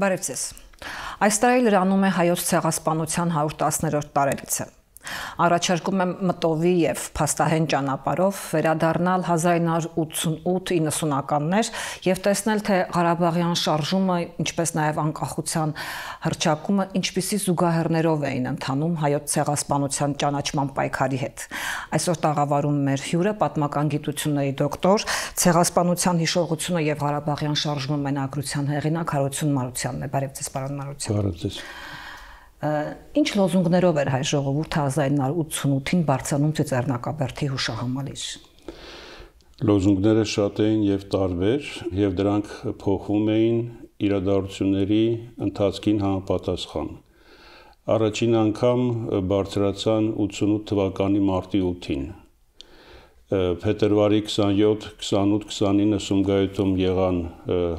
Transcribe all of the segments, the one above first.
Բարև ձեզ։ Այս տարի լրանում է Հայոց ցեղասպանության 110-րդ տարելիցը։ Առաջարկում եմ մտովի եւ փաստահեն ճանապարհով վերադառնալ 1988-90-ականներ եւ տեսնել, թե Ղարաբաղյան շարժումը, ինչպես նաեւ անկախության հռչակումը ինչպիսի զուգահեռներով էին ընթանում Հայոց ցեղասպանության ճանաչման պայքարի հետ։ Այսօր տաղավարում մեր հյուրը պատմական գիտությունների դոկտոր, ցեղասպանության հիշողությունը եւ Ղարաբաղյան շարժումը մենագրության հեղինակ Հարություն Մարությանն է։ Բարև ձեզ, պարոն Մարության։ Բարև ձեզ։ Ինչ լոզունգներով էր հայ ժողովուրդը 1988-ին բարձրանում Ծիծեռնակաբերդի հուշահամալիր։ Լոզունգները շատ էին եւ տարբեր, եւ դրանք փոխվում էին իրադարձությունների ընթացքին համապատասխան։ Առաջին անգամ բարձրացան 88 թվականի մարտի 8-ին։ Փետրվարի 27, 28, 29 Սումգայիթում եղան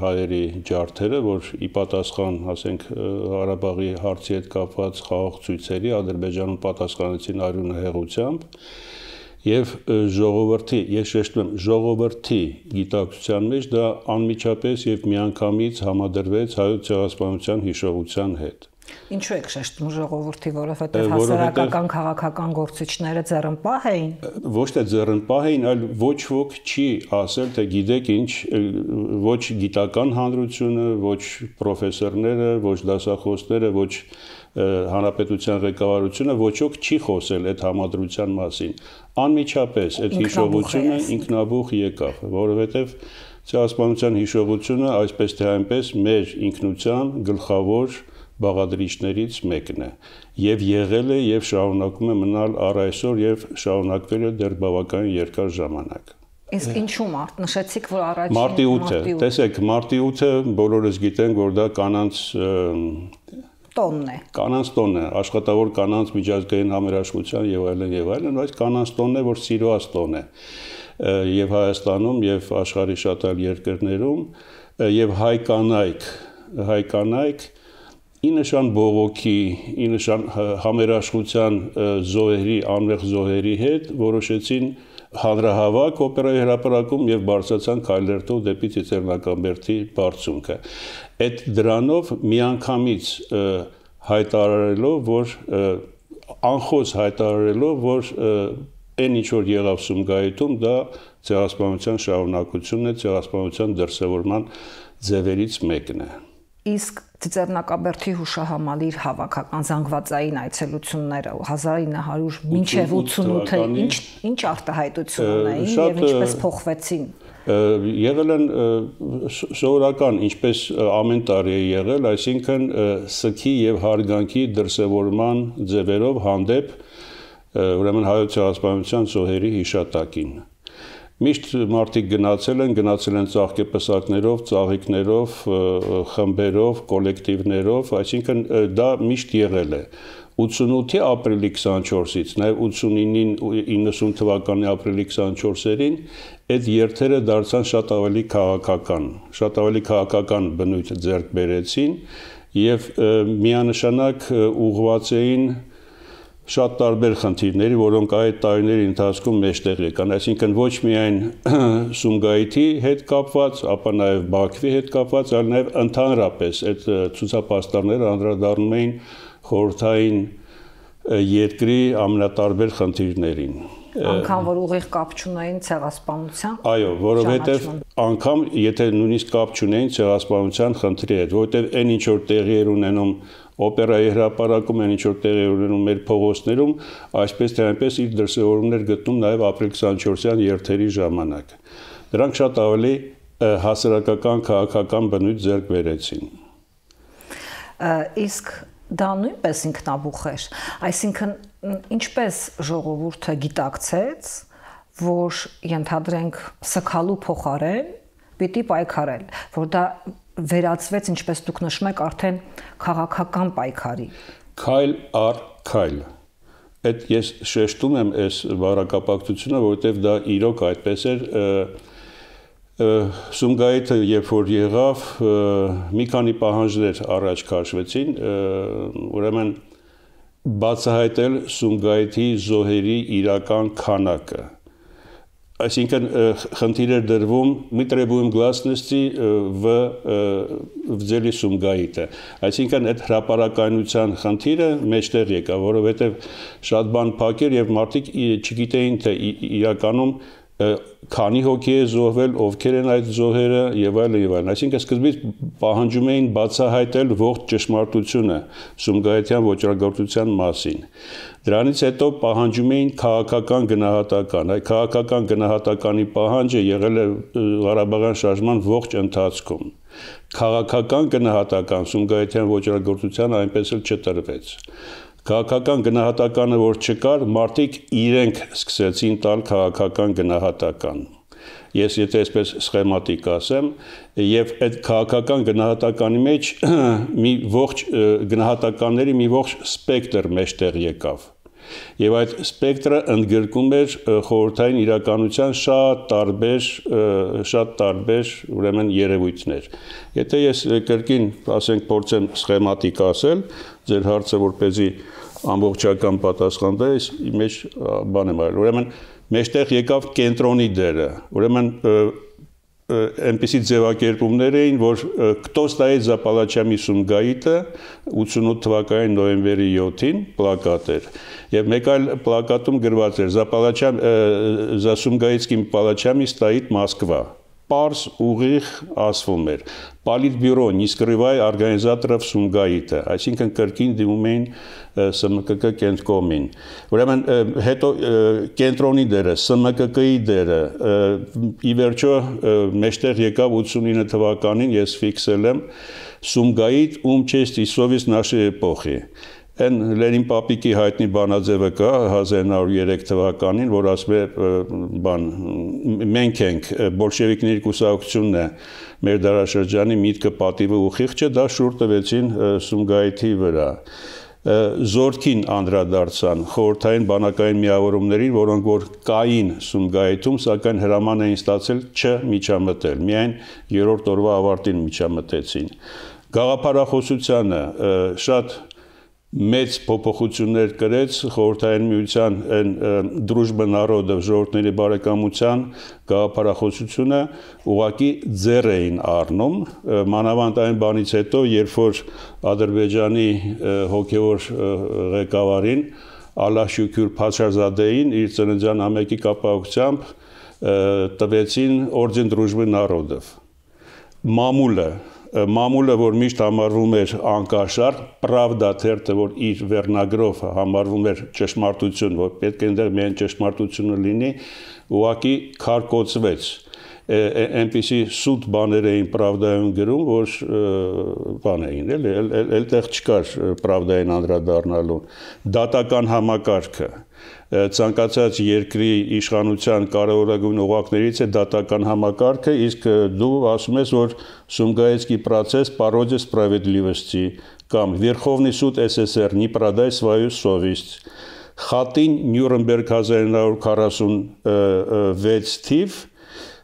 հայերի ջարդերը, որ ի պատասխան, ասենք, Ղարաբաղի հարցի հետ կապված խաղաղ ցույցերի Ադրբեջանում պատասխանեցին արյունահեղությամբ եւ ժողովրդի, ես շեշտում եմ, ժողովրդի գիտակցության մեջ դա անմիջապես եւ միանգամից համադրվեց Հայոց ցեղասպանության հիշողության հետ։ Ինչու եք շեշտում ժողովրդի, որովհետև հասարակական քաղաքական գործիչները ձեռնպահ էին։ Ոչ թե ձեռնպահ էին, այլ ոչ ոք չի ասել, թե գիտեք ինչ, ոչ գիտական հանրությունը, ոչ պրոֆեսորները, ոչ դասախոսները, ոչ հանրապետության ղեկավարությունը, ոչ ոք չի խոսել այդ համադրության մասին։ Անմիջապես այդ հիշողությունը ինքնաբուխ եկավ, որովհետև ցեղասպանության հիշողությունը այսպես թե այնպես մեր ինքնության գլխավոր բաղադրիչներից մեկն է եւ եղել է եւ շարունակում է մնալ առ այսօր եւ շարունակվել է դեռ բավական երկար ժամանակ։ Իսկ ինչու մարտ նշեցիք, որ առաջին մարտի 8-ը, տեսեք, մարտի 8-ը բոլորս գիտենք, որ դա կանանց տոնն է։ Կանանց տոնն է, աշխատավոր կանանց միջազգային համերաշխության եւ այլն, բայց կանանց տոնն է, որ սիրված տոն է։ Եվ Հայաստանում եւ աշխարհի շատ այլ երկրներում եւ հայ կանայք ի նշան բողոքի, ի նշան համերաշխության զոհերի, անվեղ զոհերի հետ որոշեցին հանրահավաք օպերայի հրապարակում եւ բարձրացան քայլերթով դեպի Ծիծեռնակաբերդի բարձունքը։ Այդ դրանով միանգամից հայտարարելով, որ անխոս հայտարարելով, որ այն ինչ որ եղավ Սումգայիթում, դա ցեղասպանության շարունակությունն է, ցեղասպանության դրսևորման ձևերից մեկն է։ Իսկ Ծիծեռնակաբերդի հուշահամալիր հավաքական զանգվածային այցելությունները 1900 մինչև 88-ը ինչ արտահայտություն ունեին եւ ինչպես փոխվեցին։ Եղել են սովորական, ինչպես ամեն տարի է եղել, այսինքն սքի եւ հարգանքի դրսևորման ձևերով հանդեպ ուրեմն Հայոց ցեղասպանության զոհերի հիշատակին։ Միշտ մարդիկ գնացել են ծաղկեպսակներով, ծաղիկներով, խմբերով, կոլեկտիվներով, այսինքն դա միշտ եղել է։ 88-ի ապրիլի 24-ից, նաև 89-ին 90 թվականի ապրիլի 24-երին այդ երթերը դարձան շատ ավելի քաղաքական բնույթ ձեռք բերեցին եւ միանշանակ ուղղված էին շատ տարբեր խնդիրների, որոնք այդ տարիների ընթացքում մեջտեղ եկան, այսինքն ոչ միայն Սումգայիթի հետ կապված, ապա նաև Բաքվի հետ կապված, այլ նաև ընդհանրապես այդ ցուցապաստառները անդրադառնում էին խորհրդային երկրի ամենատարբեր խնդիրներին։ Անկամ որ ուղիղ կապ չունեին ցեղասպանության։ Այո, որովհետև անգամ եթե նույնիսկ կապ չունեին ցեղասպանության խնդրի հետ, որովհետև այն ինչ որ տեղի էր ունենում օպերայի հրապարակում, այն ինչ որ տեղի էր ունենում մեր փողոցներում, այսպես թե այնպես իր դրսևորումներ գտնում նաև ապրիլ 24-յան երթերի ժամանակ։ Դրանք շատ ավելի հասարակական քաղաքական բնույթ ձեռք բերեցին։ Իսկ դա նույնպես ինքնաբուխ էր, այսինքն ինչպես ժողովուրդը գիտակցեց, որ ենթադրենք սգալու փոխարեն պիտի պայքարել, որ դա վերածվեց, ինչպես դուք նշում եք, արդեն քաղաքական պայքարի։ Քայլ առ քայլ։ Այդ ես շեշտում եմ այս բառակապակցությունը, որովհետև դա իրոք այդպես էր։ Սումգայիթը երբ որ եղավ, մի քանի պահանջներ առաջ քաշվեցին, ուրեմն բացահայտել Սումգայիթի զոհերի իրական քանակը, Այսինքն խնդիր էր դրվում мы требуем гласности в деле Սումգայիթը այսինքն այդ հրապարակայնության խնդիրը մեջտեղ եկավ որովհետև շատ բան փակեր եւ մարդիկ չգիտեին թե իրականում քանի հոգի է զոհվել, ովքեր են այդ զոհերը եւ այլն, այսինքն սկզբից պահանջում էին բացահայտել ողջ ճշմարտությունը Սումգայիթյան ոճրագործության մասին։ Դրանից հետո պահանջում էին քաղաքական գնահատական, այդ քաղաքական գնահատականի պահանջը եղել է Ղարաբաղյան շարժման ողջ ընթացքում։ Քաղաքական գնահատական Սումգայիթյան ոճրագործության այնպես էլ չտրվեց։ Քաղաքական գնահատականը որ չկար, մարդիկ իրենք սկսեցին տալ քաղաքական գնահատական։ Ես եթե այսպես սխեմատիկ ասեմ, եւ այդ քաղաքական գնահատականի մեջ մի ողջ գնահատականների մի ողջ սպեկտր մեջտեղ եկավ։ Եվ այդ սպեկտրը ընդգրկում էր խորհրդային իրականության շատ տարբեր ուրեմն երևույթներ։ Եթե ես կրկին, ասենք, փորձեմ սխեմատիկ ասել, ձեր հարցը որպեսզի ամբողջական պատասխան տա, ես մեջ բան եմ արել։ Ուրեմն մեջտեղ եկավ կենտրոնի դերը։ Ուրեմն այնպիսի ձևակերպումներ էին, որ кто стоит за палачами Սումգայիթը 88 թվականի նոյեմբերի 7-ին պլակատ էր։ Եվ մեկ այլ պլակատում գրված էր за Сумгаитскими палачами стоит Москва։ Պարզ ուղիղ ասվում էր Политбюро не скрывай организаторов Սումգայիթը, այսինքն կրկին դիմում էին ՍՄԿԿ կենտրոնին։ Ուրեմն հետո կենտրոնի դերը, ՍՄԿԿ-ի դերը, ի վերջո մեջտեղ եկավ 89 թվականին, ես ֆիքսել եմ Սումգայիթ ում честь и совесть нашей эпохи։ Այն Լենին Պապիկի հայտնի բանաձևը կա 1903 թվականին, որ ասում է բան մենք ենք բոլշևիկների կուսակցությունն է մեր դարաշրջանի միտքը պատիվը ու խիղճը, դա շուռ տվեցին Սումգայիթի վրա։ Զորքին անդրադարձան խորհրդային բանակային միավորումներին, որոնք որ կային Սումգայիթում, սակայն հրաման էին ստացել չմիջամտել, միայն երրորդ օրվա ավարտին միջամտեցին։ Գաղափարախոսությանը շատ մեծ փոփոխություններ կրեց խորհրդային միության այն դրուժբա նարոդով ժողովրդների բարեկամության գաղափարախոսությունը ուղղակի ձեռ էին առնում մանավանդ այն բանից հետո երբ որ Ադրբեջանի հոգևոր ղեկավարին Ալլահ Շուքուր Փաշազադեին իր ծննդյան ամեկի կապակցությամբ տվեցին օրդեն դրուժբա նարոդով Մամուլը, որ միշտ համարվում էր անկաշար, Պրավդա թերթը, որ իր վերնագրով համարվում էր ճշմարտություն, որ պետք է այնտեղ միայն ճշմարտությունը լինի, ուղղակի քարկոծվեց։ Այնպիսի սուտ բաներ էին Պրավդայում գրում, որ բան էին, էլ տեղ չկար Պրավդային անդրադառնալու։ Դատական համակարգը ցանկացած երկրի իշխանության կարևորագույն օղակներից է դատական համակարգը, իսկ դու ասում ես, որ Сумгаитский процесс пародия справедливости, կամ Верховный суд СССР не продай свою совесть, Խատին Նյուրնբերգ 1946 թիվ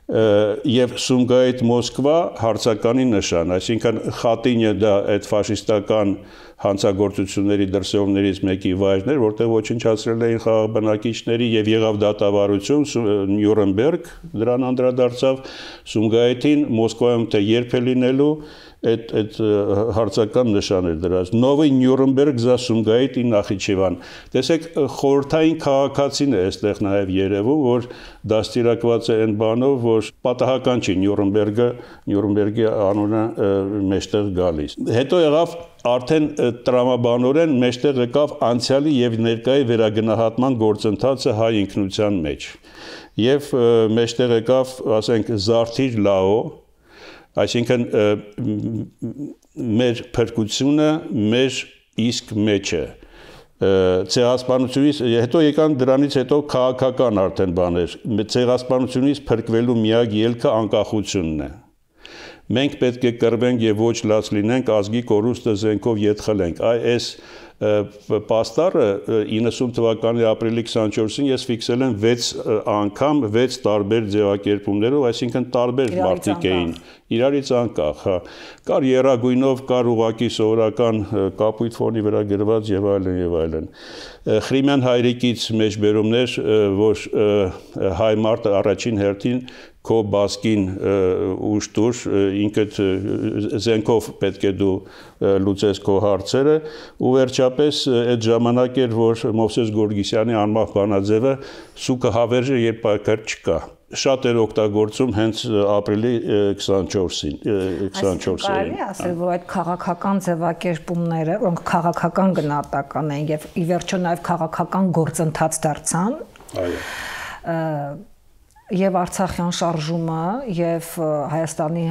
եւ Սումգայիթ Մոսկվա հարցականի նշան, այսինքն Խատինը դա այդ ֆաշիստական հանցագործությունների դրսևորումներից մեկի վայրն էր, որտեղ ոչնչացրել էին խաղաղ բնակիչների եւ եղավ դատավարություն Նյուրնբերգ, դրան անդրադարձավ Սումգայիթին Մոսկվայում թե երբ է լինելու այդ հարցական նշան էր դրած Նովый Նյուրնբերգ за Սումգայիթ ի Նախիջևան տեսեք խորհրդային քաղաքացին է այստեղ նաև երևում որ դաստիարակված է այն բանով որ պատահական չի Նյուրնբերգի անունը մեջտեղ գալիս հետո եղավ արդեն տրամաբանորեն մեջտեղ եկավ անցյալի եւ ներկայի վերագնահատման գործընթացը հայ ինքնության մեջ եւ մեջտեղ եկավ ասենք Զարթիր Լաո այսինքն մեր փրկությունը մեր իսկ մեջը ցեղասպանությունից հետո եկան դրանից հետո քաղաքական արդեն բաներ ցեղասպանությունից փրկվելու միակ ելքը անկախությունն է մենք պետք է կռվենք եւ ոչ լաց լինենք, ազգի կորուստը զենքով ետ խլենք։ Այս պաստառը 90 թվականի ապրիլի 24-ին ես ֆիքսել եմ 6 անգամ 6 տարբեր ձևակերպումներով, այսինքն տարբեր մարդիկ էին իրարից անկախ, հա, կար եռագույնով, կար ուղղակի սովորական կապույտ ֆոնի վրա գրված եւ այլն եւ այլն։ Խրիմյան հայրիկից մեջբերումներ, որ հայ մարդը առաջին հերթին քո բասկին ուշտուր ինքդ զենքով պետք է դու լուծես քո հարցերը ու վերջապես այդ ժամանակ էր որ Մովսես Գորգիսյանի անմահ բանաձևը սուկը հավերժը երբ այդքան չկա շատ էր օգտագործում հենց ապրիլի 24-ին 24-ին կարելի ասել որ այդ քաղաքական ձևակերպումները որոնք քաղաքական գնահատական են եւ ի վերջո նաեւ քաղաքական գործընթաց դարձան այո Եվ Արցախյան շարժումը, եւ Հայաստանի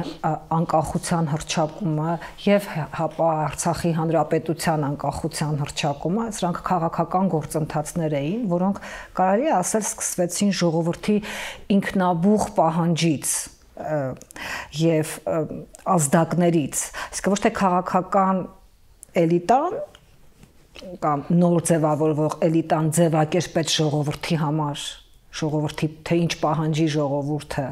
անկախության հռչակումը, եւ հապա Արցախի հանրապետության անկախության հռչակումը, սրանք քաղաքական գործընթացներ էին, որոնք կարելի է ասել սկսվեցին ժողովրդի ինքնաբուխ պահանջից եւ ազդակներից, իսկ ոչ թե քաղաքական էլիտան կամ նոր ձևավորվող էլիտան ձևակերպեց ժողովրդի համար ժողովրդի թե ինչ պահանջի ժողովուրդը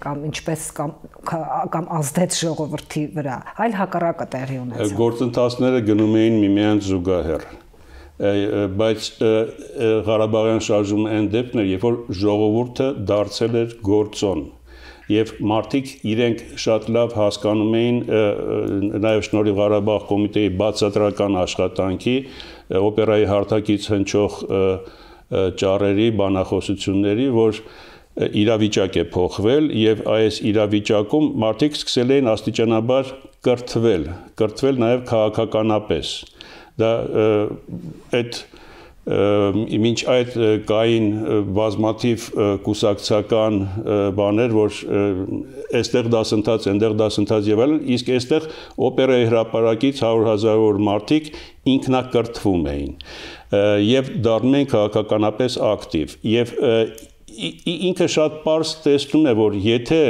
կամ ինչպես կամ ազդեց ժողովրդի վրա այլ հակառակը տեղի ունեցավ գործընթացները գնում էին միմյանց զուգահեռ բայց Ղարաբաղյան շարժումը այն դեպքն էր երբ որ ժողովուրդը դարձել էր գործոն եւ մարդիկ իրենք շատ լավ հասկանում էին նաեւ շնորհիվ Ղարաբաղ կոմիտեի բացատրական աշխատանքի օպերայի հարթակից հնչող ճառերի, բանախոսությունների, որ իրավիճակ է փոխվել եւ այս իրավիճակում մարդիկ սկսել էին աստիճանաբար կրթվել նաեւ քաղաքականապես։ Դա այդ մինչ այդ կային բազմաթիվ կուսակցական բաներ, որ այստեղ դասընթաց, այնտեղ դասընթաց եւ այլն, իսկ այստեղ օպերայի հրապարակից 100,000 մարդիկ ինքնակրթվում էին եւ դառնում են քաղաքականապես ակտիվ եւ ինքը շատ պարզ տեսնում է որ եթե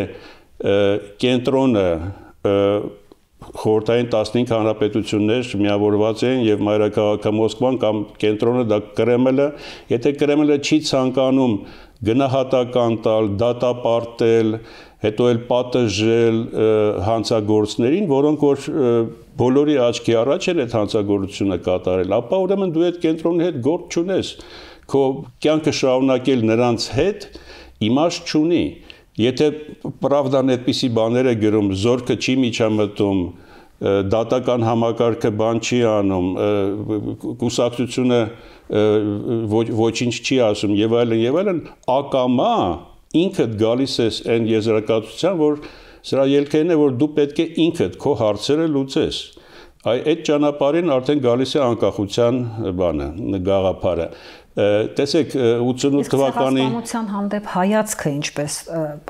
կենտրոնը խորհրդային 15 հանրապետություններ միավորված են եւ մայրաքաղաքը Մոսկվան կամ կենտրոնը դա Կրեմլը, եթե Կրեմլը չի ցանկանում գնահատական տալ, դատապարտել, հետո էլ պատժել հանցագործներին, որոնք որ բոլորի աչքի առաջ են այդ հանցագործությունը կատարել, ապա ուրեմն դու այդ կենտրոնի հետ գործ չունես, քո կյանքը շարունակել նրանց հետ իմաստ չունի, եթե Պրավդան այդպիսի բաներ է գրում, զորքը չի միջամտում, դատական համակարգը բան չի անում, կուսակցությունը ոչինչ չի ասում եւ այլն, ակամա ինքդ գալիս ես այն եզրակացության, որ սրա ելքերն է, որ դու պետք է ինքդ քո հարցերը լուծես։ Այդ ճանապարհին արդեն գալիս է անկախության բանը, գաղափարը։ Տեսեք 88 թվականի ցեղասպանության հանդեպ հայացքը ինչպես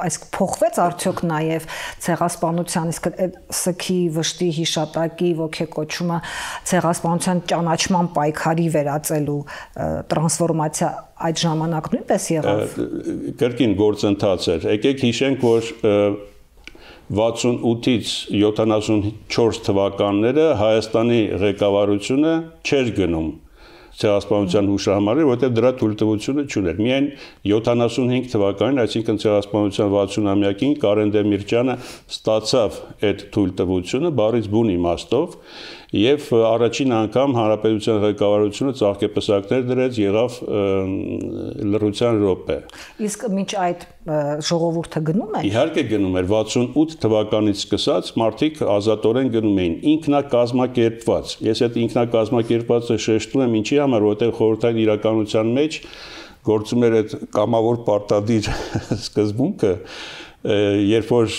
այս փոխվեց արդյոք նաև ցեղասպանության իսկ սքի վշտի հիշատակի ոգեկոչումը ցեղասպանության ճանաչման պայքարի վերածելու տրանսֆորմացիա այդ ժամանակ նույնպես եղավ կրկին գործընթաց էր եկեք հիշենք որ 68-ից 74 թվականները Հայաստանի ղեկավարությունը չէր գնում ցեղասպանության հուշահամարը, որտեղ դրա թույլտվությունը չուներ։ Միայն 75 թվականին, այսինքն ցեղասպանության 60-ամյակին Կարեն Դեմիրճյանը ստացավ այդ թույլտվությունը բառից բուն իմաստով եւ առաջին անգամ հանրապետության ղեկավարությունը ծաղկեպսակներ դրեց, եղավ լռության րոպե։ Իսկ մինչ այդ ժողովուրդը գնում է։ Իհարկե գնում էր 68 թվականից սկսած մարդիկ ազատորեն գնում էին ինքնակազմակերպված։ Ես այդ ինքնակազմակերպվածը շեշտում եմ ինչի համար, որովհետեւ խորհրդային իրականության մեջ գործում էր այդ կամավոր պարտադիր սկզբունքը, երբ որ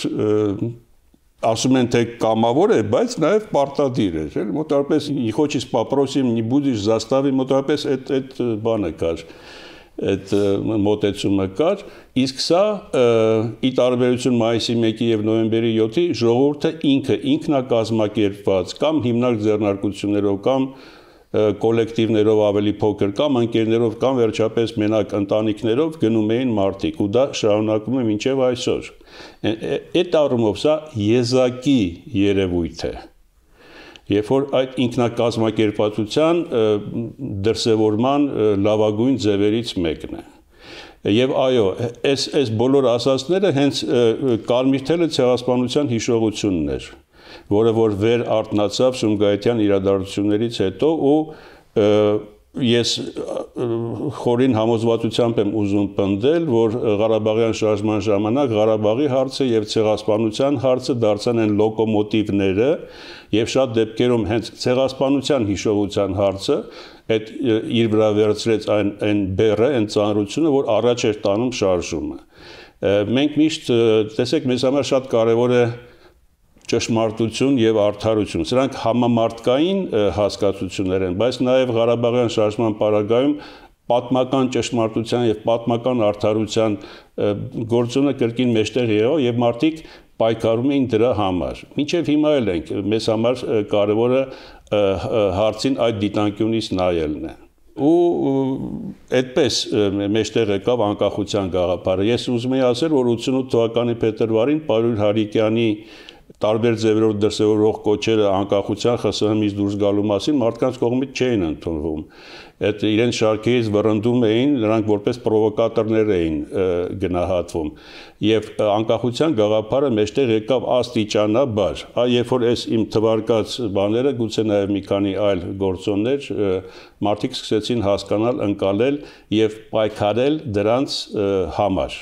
ասում են թե կամավոր է, բայց նաև պարտադիր է, էլի մոտավորապես «Не хочешь попросим, не будешь заставить» մոտավորապես այդ բանը կար, այդ մոտեցումը կար, իսկ սա ի տարբերություն մայիսի 1-ի եւ նոյեմբերի 7-ի ժողովուրդը ինքնակազմակերպված կամ հիմնարկ ձեռնարկություններով կամ կոլեկտիվներով ավելի փոքր կամ ընկերներով կամ վերջապես մենակ ընտանիքներով գնում էին մարդիկ ու դա շարունակվում է մինչև այսօր։ Այդ առումով սա եզակի երևույթ է։ Երբ որ այդ ինքնակազմակերպվածության դրսևորման լավագույն ձևերից մեկն է։ Եվ այո, այս բոլոր ասածները հենց Կարմիր թելը ցեղասպանության հիշողությունն էր, որը որ վեր արտնացավ Սումգայիթյան իրադարձություններից հետո ու ես խորին համոզվածությամբ եմ ուզում պնդել, որ Ղարաբաղյան շարժման ժամանակ Ղարաբաղի հարցը եւ ցեղասպանության հարցը դարձան են լոկոմոտիվները եւ շատ դեպքերում հենց ցեղասպանության հիշողության հարցը այդ իր վրա վերցրեց այն բեռը, այն ծանրությունը, որ առաջ էր տանում շարժումը։ Մենք միշտ տեսեք, մեզ համար շատ կարեւոր է ճշմարտություն եւ արդարություն։ Սրանք համամարտկային հասկացություններ են, բայց նաեւ Ղարաբաղյան շարժման պարագայում պատմական ճշմարտության եւ պատմական արդարության գործոնը կրկին մեջտեղ եղավ եւ մարդիկ պայքարում էին դրա համար։ Մինչեւ հիմա էլ ենք, մեզ համար կարեւորը հարցին այդ դիտանկյունից նայելն է։ Ու այդպես մեջտեղ եկավ անկախության գաղափարը։ Ես ուզում եմ ասել, որ 88 թվականի փետրվարին Պարույր Հարիկյանի տարբեր ձևերով դրսևորող կոչերը անկախության ԽՍՀՄ-ից դուրս գալու մասին մարդկանց կողմից չէին ընդունվում։ Այդ իրենց շարքերից վռնդում էին, նրանք որպես պրովոկատորներ էին գնահատվում։ Եվ անկախության գաղափարը մեջտեղ եկավ աստիճանաբար։ Երբ որ այս իմ թվարկած բաները, գուցե նաև մի քանի այլ գործոններ, մարդիկ սկսեցին հասկանալ, ընկալել եւ պայքարել դրանց համար։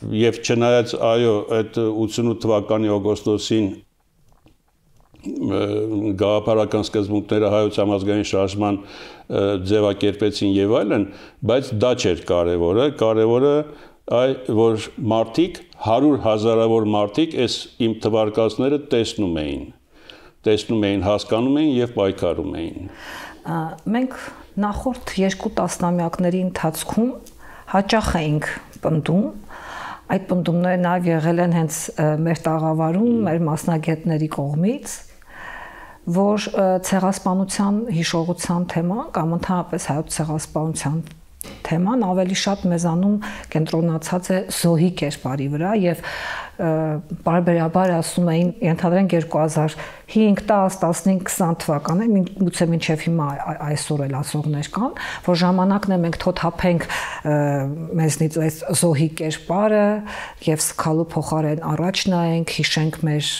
Եվ չնայած այո, այդ 88 թվականի օգոստոսին գաղափարական սկզբունքները հայոց համազգային շարժման ձևակերպեցին եւ այլն, բայց դա չէր կարեւորը, կարեւորը որ մարդիկ 100 հազարավոր մարդիկ այս իմ թվարկածները տեսնում էին, հասկանում էին եւ պայքարում էին։ Մենք նախորդ 2 տասնամյակների ընթացքում հաճախ էինք պնդում այդ պնդումները նաև եղել են հենց մեր տաղավարում, մեր մասնագետների կողմից, որ ցեղասպանության հիշողության թեման կամ ընդհանրապես հայոց ցեղասպանության թեման ավելի շատ մեզանում կենտրոնացած է զոհի կերպարի վրա եւ բարբերաբար ասում էին ենթադրենք 2005, 10, 15, 20 թվականներ, գուցե մինչև հիմա այսօր էլ ասողներ կան, որ ժամանակն է մենք թոթափենք մեզնից այս զոհի կերպարը եւ սքալու փոխարեն առաջ նայենք, հիշենք մեր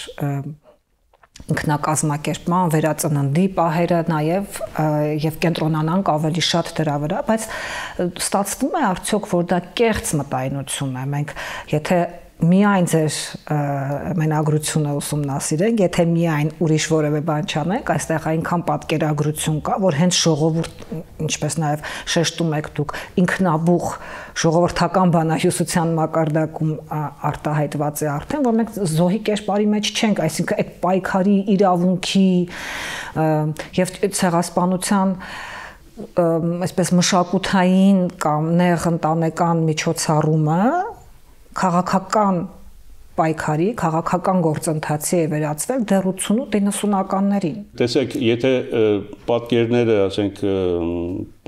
ինքնակազմակերպման վերածննդի պահերը եւ կենտրոնանանք ավելի շատ դրա վրա, բայց ստացվում է արդյոք, որ դա կեղծ մտայնություն է։ Մենք եթե միայն ձեր մենագրությունը ուսումնասիրենք, եթե միայն ուրիշ որևէ բան չանենք, այստեղ այնքան պատկերագրություն կա, որ հենց ժողովուրդ, ինչպես նաև շեշտում եք դուք, ինքնաբուխ ժողովրդական բանահյուսության մակարդակում արտահայտված է արդեն, որ մենք զոհի կերպարի մեջ չենք, այսինքն այդ պայքարի իրավունքի եւ ցեղասպանության այսպես մշակութային կամ նեղ ընտանեկան միջոցառումը քաղաքական պայքարի, քաղաքական գործընթացի է վերածվել դեռ 80-90-ականներին։ Տեսեք, եթե պատկերները, ասենք,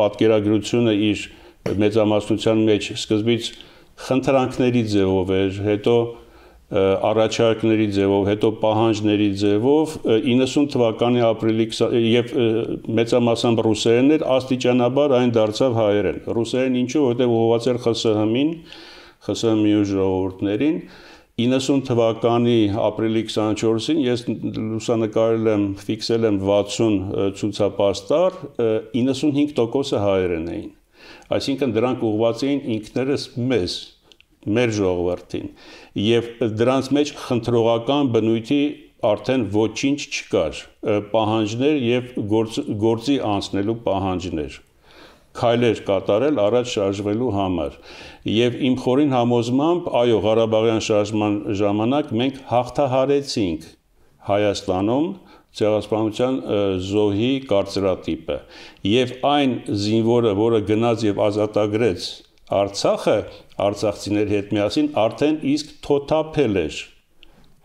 պատկերագրությունը իր մեծամասնության մեջ սկզբից խնդրանքների ձևով էր, հետո առաջարկների ձևով, հետո պահանջների ձևով 90 թվականի ապրիլի եւ մեծամասամբ ռուսերեն էր, աստիճանաբար այն դարձավ հայերեն։ Ռուսերեն ինչու, որտեղ ուղղված էր ԽՍՀՄ-ին, ԽՍՀՄ-ի ժողովուրդներին 90 թվականի ապրիլի 24-ին ես լուսանկարել եմ, ֆիքսել եմ 60 ցուցապաստառ, 95%-ը հայերեն էին։ Այսինքն դրանք ուղղված էին ինքներս մեզ, մեր ժողովրդին, եւ դրանց մեջ խնդրողական բնույթի արդեն ոչինչ չկար, պահանջներ եւ գործի անցնելու պահանջներ, քայլեր կատարել առաջ շարժվելու համար։ Եվ իմ խորին համոզմամբ, այո, Ղարաբաղյան շարժման ժամանակ մենք հաղթահարեցինք Հայաստանում ցեղասպանության զոհի կարծրատիպը եւ այն զինվորը, որը գնաց եւ ազատագրեց Արցախը, արցախցիների հետ միասին արդեն իսկ թոթափել էր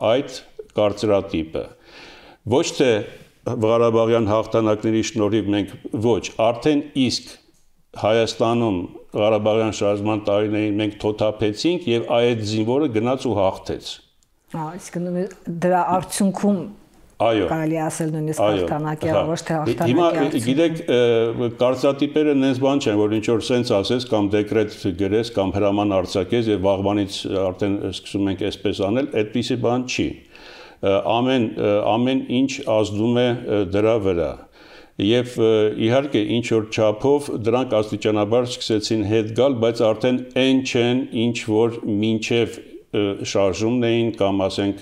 այդ կարծրատիպը։ Ոչ թե Ղարաբաղյան հաղթանակների շնորհիվ մենք ոչ, արդեն իսկ Հայաստանում Ղարաբաղյան շարժման տարիներին մենք թոթափեցինք եւ այդ զինվորը գնաց ու հաղթեց։ Այսինքն դրա արդյունքում կարելի ասել նույնիսկ հաղթանակի ոչ թե հաղթանակի արդյունքում։ Հիմա գիտեք, կարծրատիպերը նենց բան չեն, որ ինչ որ սենց ասես կամ դեկրետ գրես կամ հրաման արձակես եւ վաղվանից արդեն սկսում ենք այսպես անել, այդպիսի բան չի։ Ամեն ինչ ազդում է դրա վրա։ Եվ իհարկե ինչ որ չափով դրանք աստիճանաբար սկսեցին հետ գալ, բայց արդեն այն չեն, ինչ որ մինչև շարժումն էին կամ ասենք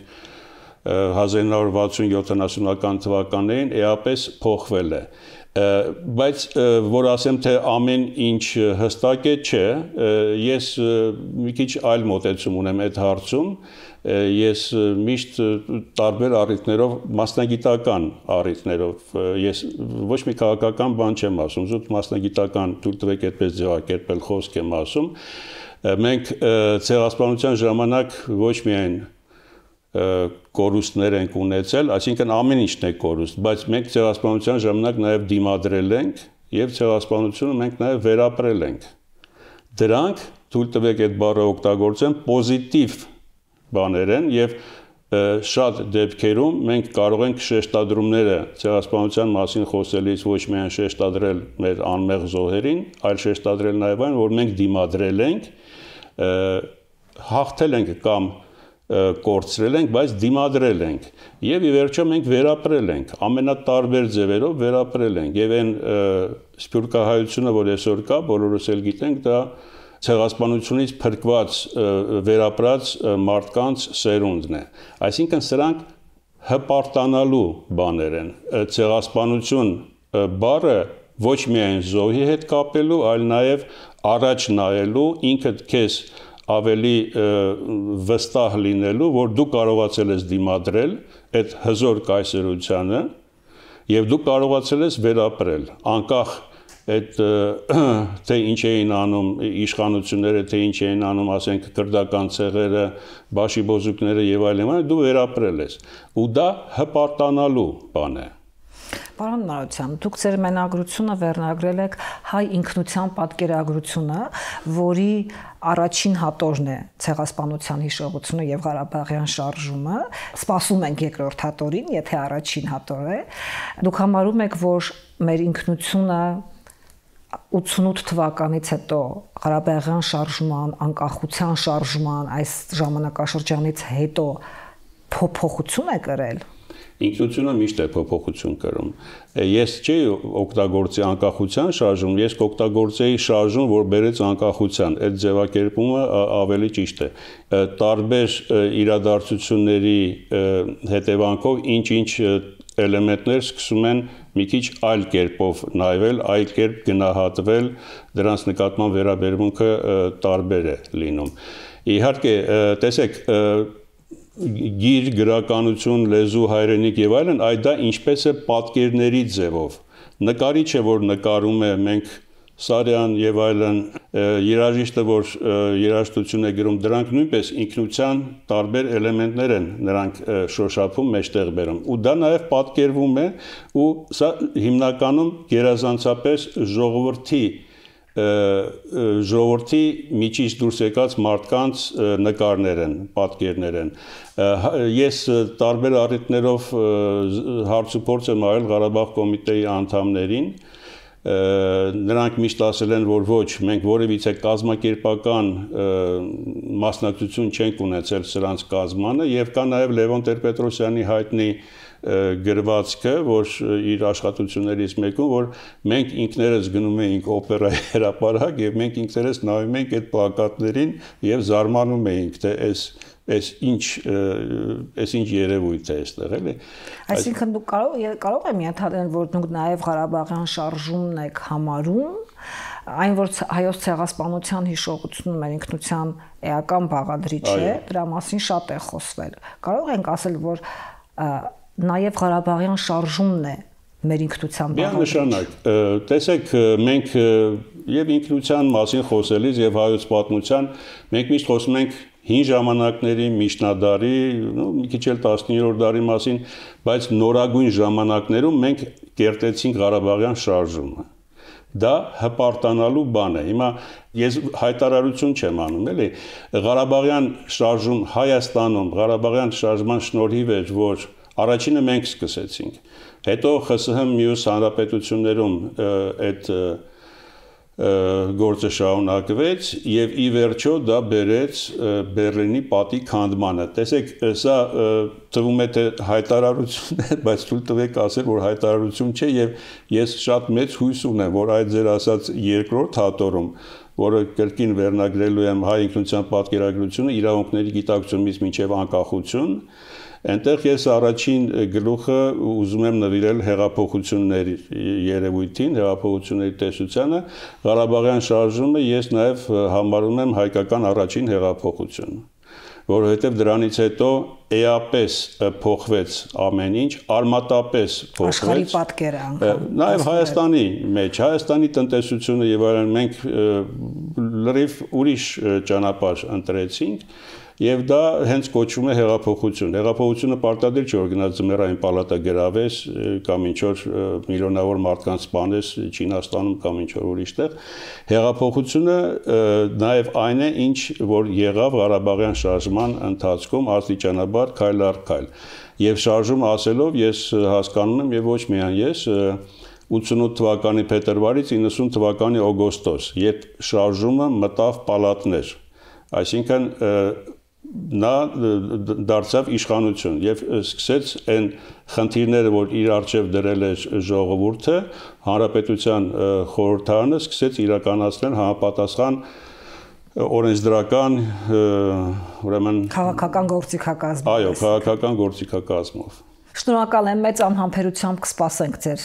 1960-70-ական թվականներին էապես փոխվել է։ Բայց որ ասեմ թե ամեն ինչ հստակ է, չէ, ես մի քիչ այլ մոտեցում ունեմ այդ հարցում, ես միշտ տարբեր առիթներով, մասնագիտական առիթներով, ես ոչ մի քաղաքական բան չեմ ասում, զուտ մասնագիտական թույլ տվեք այդպես ձևակերպել խոսք եմ ասում, մենք ցեղասպանության ժամանակ ոչ միայն կորուստներ ենք ունեցել, այսինքն ամեն ինչն է կորուստ, բայց մենք ցեղասպանության ժամանակ նաև դիմադրել ենք եւ ցեղասպանությունը մենք նաև վերապրել ենք։ Դրանք թույլ տվեք այդ բառը օգտագործեմ պոզիտիվ բաներ են եւ շատ դեպքերում մենք կարող ենք շեշտադրումները ցեղասպանության մասին խոսելիս ոչ միայն շեշտադրել մեր անմեղ զոհերին, այլ շեշտադրել նաև այն, որ մենք դիմադրել ենք, հաղթել ենք կամ կորցրել ենք, բայց դիմադրել ենք եւ ի վերջո մենք վերապրել ենք, ամենատարբեր ձևերով վերապրել ենք եւ այն սփյուռքահայությունը, որ այսօր կա, բոլորս էլ գիտենք, դա ցեղասպանությունից փրկված վերապրած մարդկանց սերունդն է։ Այսինքն սրանք հպարտանալու բաներ են։ Ցեղասպանություն բառը ոչ միայն զոհի հետ կապելու, այլ նաեւ առաջ նայելու, ինքդ քեզ ավելի վստահ լինելու, որ դու կարողացել ես դիմադրել այդ հզոր կայսերությանը եւ դու կարողացել ես վերապրել, անկախ այդ թե ինչ էին անում իշխանությունները, թե ինչ էին անում, ասենք քրդական ցեղերը, բաշիբոզուկները եւ այլն, դու վերապրել ես։ Ու դա հպարտանալու բան է։ Պարոն Մարության, դուք ձեր մենագրությունը վերնագրել եք հայ ինքնության պատկերագրությունը, որի առաջին հատորն է ցեղասպանության հիշողությունը եւ Ղարաբաղյան շարժումը։ Սպասում ենք երկրորդ հատորին, եթե առաջին հատոր է։ Դուք համարում եք, որ մեր ինքնությունը 88 թվականից հետո Ղարաբաղյան շարժման, անկախության շարժման այս ժամանակաշրջանից հետո փոփոխություն է կրել։ Ինքնությունը միշտ է փոփոխություն կրում։ Ես չի օգտագործի անկախության շարժում, ես կօգտագործեի շարժում, որ բերեց անկախության։ Այդ ձևակերպումը ավելի ճիշտ է։ Տարբեր իրադարձությունների հետևանքով ինչ-ինչ էլեմենտներ սկսում են մի քիչ այլ կերպով նայվել, այլ կերպ գնահատվել, դրանց նկատմամբ վերաբերմունքը տարբեր է լինում։ Իհարկե, տեսեք, գիր, գրականություն, լեզու, հայրենիք եւ այլն, այդ դա ինչպես է պատկերների ձևով։ Նկարիչ է, որ նկարում է, մենք Սարյան եւ այլն, երաժիշտը, որ երաժշտություն է գրում, դրանք նույնպես ինքնության տարբեր էլեմենտներ են նրանք շոշափում, մեջտեղ բերում։ Ու դա նաեւ պատկերվում է, ու սա հիմնականում գերազանցապես ժողովրդի միջից դուրս եկած մարդկանց նկարներ են, պատկերներ են։ Ես տարբեր առիթներով հարցուփորձ եմ արել Ղարաբաղ կոմիտեի անդամներին, նրանք միշտ ասել են, որ ոչ, մենք որևիցե կազմակերպական մասնակցություն չենք ունեցել սրանց կազմանը եւ կա նաեւ Լևոն Տեր-Պետրոսյանի հայտնի գրվածքը, որ իր աշխատություններից մեկում, որ մենք ինքներս գնում էինք օպերայի հրապարակ եւ մենք ինքներս նայում էինք այդ պլակատներին եւ զարմանում էինք, թե այս ինչ երևույթ է այստեղ, էլի։ Այսինքն դուք կարող եմ ենթադրել, որ դուք նաեւ Ղարաբաղյան շարժումն եք համարում, այն որ հայոց ցեղասպանության հիշողությունը մեր ինքնության էական բաղադրիչ է, դրա մասին շատ է խոսվել։ Կարող ենք ասել, որ նաև Ղարաբաղյան շարժումն է մեր ինքնության բաղադրիչ։ Միանշանակ, տեսեք, մենք եւ ինքնության մասին խոսելիս եւ հայոց պատմության մենք միշտ խոսում ենք հին ժամանակների միջնադարի, մի քիչ էլ 19-րդ դարի մասին, բայց նորագույն ժամանակներում մենք կերտեցինք Ղարաբաղյան շարժումը։ Դա հպարտանալու բան է։ Հիմա ես հայտարարություն չեմ անում, էլի, Ղարաբաղյան շարժում Հայաստանում, Ղարաբաղյան շարժման շնորհիվ էր, որ առաջինը մենք սկսեցինք։ Հետո ԽՍՀՄ մյուս հանրապետություններում այդ գործը շարունակվեց եւ ի վերջո դա բերեց Բեռլինի պատի քանդմանը։ Տեսեք, սա թվում է թե հայտարարություն է, բայց թույլ տվեք ասել, որ հայտարարություն չէ եւ ես շատ մեծ հույս ունեմ, որ այդ ձեր ասած երկրորդ հատորում, որը կրկին վերնագրելու եմ հայ ինքնության պատկերագրությունը իրավունքների գիտակցումից մինչև անկախություն, այնտեղ ես առաջին գլուխը ուզում եմ նվիրել հեղափոխությունների երևույթին, հեղափոխությունների տեսությանը, Ղարաբաղյան շարժումը ես նաև համարում եմ հայկական առաջին հեղափոխություն, որովհետև դրանից հետո էապես փոխվեց ամեն ինչ, արմատապես փոխվեց։ Աշխարհի պատկերը անգամ։ Նաև Հայաստանի մեջ, Հայաստանի տնտեսությունը եւ այլն մենք լրիվ ուրիշ ճանապարհ ընտրեցինք։ Եվ դա հենց կոչվում է հեղափոխություն։ Հեղափոխությունը պարտադիր չէ, որ գնաց ձմեռային պալատը գրավես կամ ինչ-որ միլիոնավոր մարդկանց սպանես Չինաստանում կամ ինչ-որ ուրիշտեղ։ Հեղափոխությունը նաև այն է, ինչ որ եղավ Ղարաբաղյան շարժման ընթացքում աստիճանաբար քայլ առ քայլ։ Եվ շարժումը ասելով ես հասկանում եմ եւ ոչ միայն ես 88 թվականի փետրվարից 90 թվականի օգոստոս, երբ շարժումը մտավ պալատներ, այսինքն նա դարձավ իշխանություն եւ սկսեց այն խնդիրները, որ իր առջև դրել էր ժողովուրդը, հանրապետության խորհրդարանը սկսեց իրականացնել համապատասխան օրենսդրական, ուրեմն քաղաքական գործիքակազմով։ Այո, քաղաքական գործիքակազմով։ Շնորհակալ եմ, մեծ անհամբերությամբ կսպասենք ձեր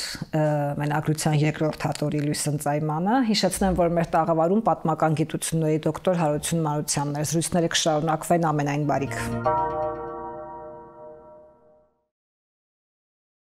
մենագրության երկրորդ հատորի լույս ընծայմանը։ Հիշեցնեմ, որ մեր տաղավարում պատմական գիտությունների դոկտոր Հարություն Մարությանն էր։ Զրույցները կշարունակվեն, ամենայն բարիք։